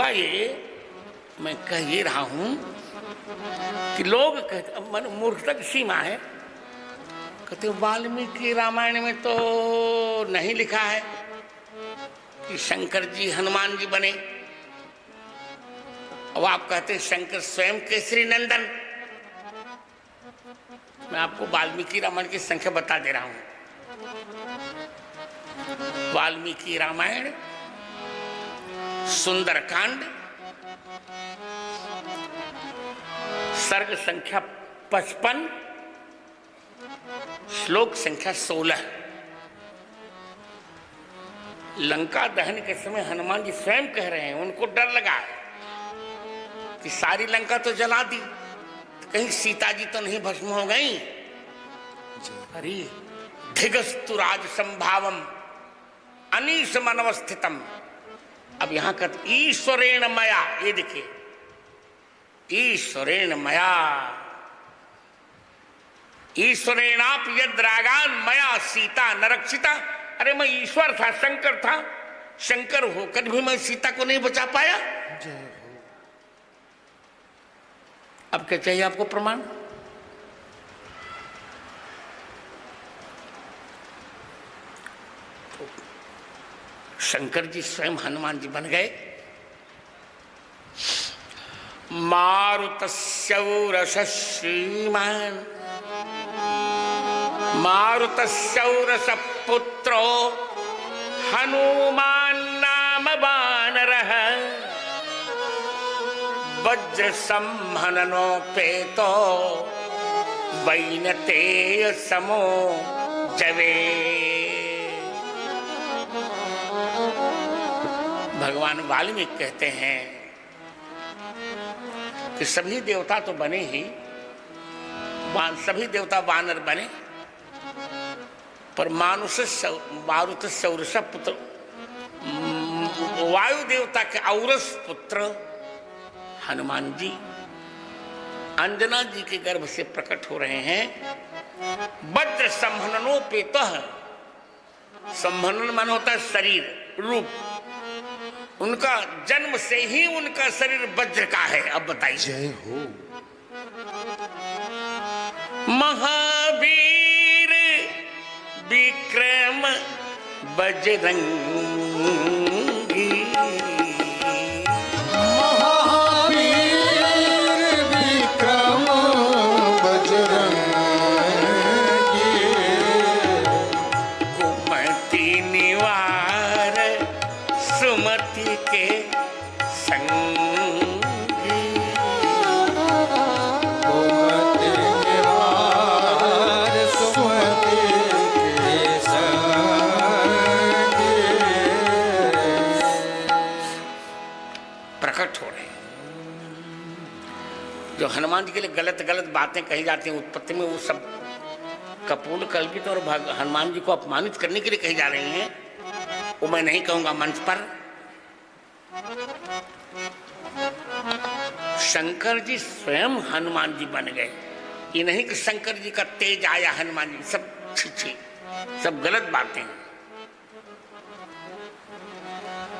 हुआ ये, मैं कह ये रहा हूं कि लोग कहते, मन मूर्खता की सीमा है, कहते वाल्मीकि रामायण में तो नहीं लिखा है कि शंकर जी हनुमान जी बने। अब आप कहते हैं शंकर स्वयं केसरी नंदन। मैं आपको वाल्मीकि रामायण की संख्या बता दे रहा हूं। वाल्मीकि रामायण सुंदरकांड सर्ग संख्या 55, श्लोक संख्या 16। लंका दहन के समय हनुमान जी स्वयं कह रहे हैं, उनको डर लगा कि सारी लंका तो जला दी, तो कहीं सीता जी तो नहीं भस्म हो गई। अरे धिगस्तु राज संभावम अनीश मनवस्थितम। अब यहां कहते ईश्वरेण मया, ये देखिए ईश्वरेण मया, ईश्वरेणाप यद्रागान मया सीता नरक्षिता। अरे मैं ईश्वर था, शंकर था, शंकर होकर भी मैं सीता को नहीं बचा पाया। अब क्या चाहिए आपको प्रमाण? शंकर जी स्वयं हनुमान जी बन गए। मारुतस्यौरस श्रीमान मारुतस्यौरस पुत्रो हनुमान नाम वानरः वज्र संहननोपेतो वैनतेय समो जवे। भगवान वाल्मीकि कहते हैं कि सभी देवता तो बने ही, सभी देवता वानर बने, पर मारुत सौरस पुत्र वायु देवता के औरस पुत्र हनुमान जी अंजना जी के गर्भ से प्रकट हो रहे हैं। वज्र संहननोपेतः, संहनन मन होता है शरीर रूप, उनका जन्म से ही उनका शरीर वज्र का है। अब बताइए। जय हो। महावीर विक्रम बजरंगी, महावीर विक्रम बजरंगी, कुमति निवार सुमति के संगी, कुमति निवार सुमति के संगी। प्रकट हो रहे हैं। जो हनुमान जी के लिए गलत गलत बातें कही जाती हैं उत्पत्ति में, वो सब कपूर कल्पित और हनुमान जी को अपमानित करने के लिए कही जा रही हैं, वो मैं नहीं कहूंगा मंच पर। शंकर जी स्वयं हनुमान जी बन गए। ये नहीं कि शंकर जी का तेज आया हनुमान जी, सब छी, सब गलत बातें हैं।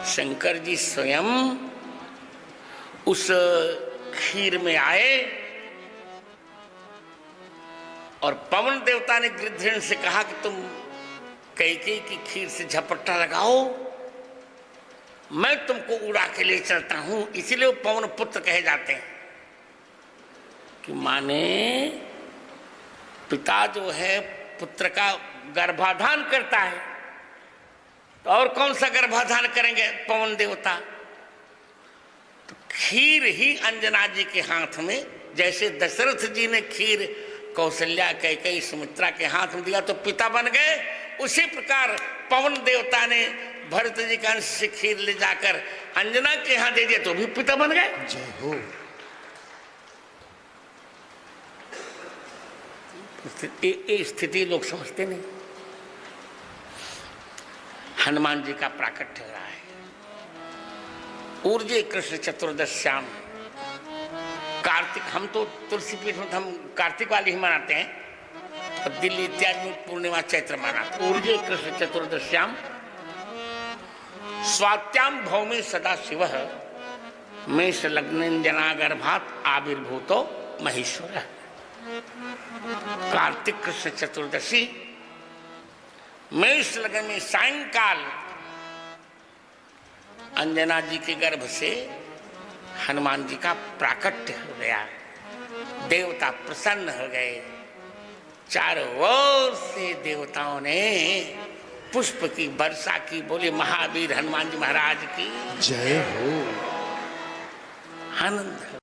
शंकर जी स्वयं उस खीर में आए और पवन देवता ने गिरधर से कहा कि तुम कैकेयी की खीर से झपट्टा लगाओ, मैं तुमको उड़ा के ले चलता हूं। इसीलिए वो पवन पुत्र कहे जाते हैं कि माने पिता जो है पुत्र का गर्भाधान करता है, तो और कौन सा गर्भाधान करेंगे पवन देवता। तो खीर ही अंजना जी के हाथ में, जैसे दशरथ जी ने खीर कौशल्या कैकेयी सुमित्रा के हाथ में दिया तो पिता बन गए, उसी प्रकार पवन देवता ने भरत जी का अंश से खीर ले जाकर अंजना के यहां दे दिया तो भी पिता बन गए। जय हो। ये स्थिति लोग समझते नहीं। हनुमान जी का प्राकट्य हो रहा है। ऊर्जे कृष्ण चतुर्दश्याम, कार्तिक, हम तो तुलसी पीठ में हम कार्तिक वाली ही मनाते हैं, अब दिल्ली इत्यादि में पूर्णिमा चैत्र मनाते। ऊर्जे कृष्ण चतुर्दश्याम स्वात्याम भौमे सदा शिव मेष लग्न जना गर्भात आविर्भूतो महेश्वर। कार्तिक कृष्ण चतुर्दशी मेष लग्न में सायंकाल अंजना जी के गर्भ से हनुमान जी का प्राकट्य हो गया। देवता प्रसन्न हो गए। चारों ओर से देवताओं ने पुष्प की वर्षा की। बोले महावीर हनुमान जी महाराज की जय हो। आनंद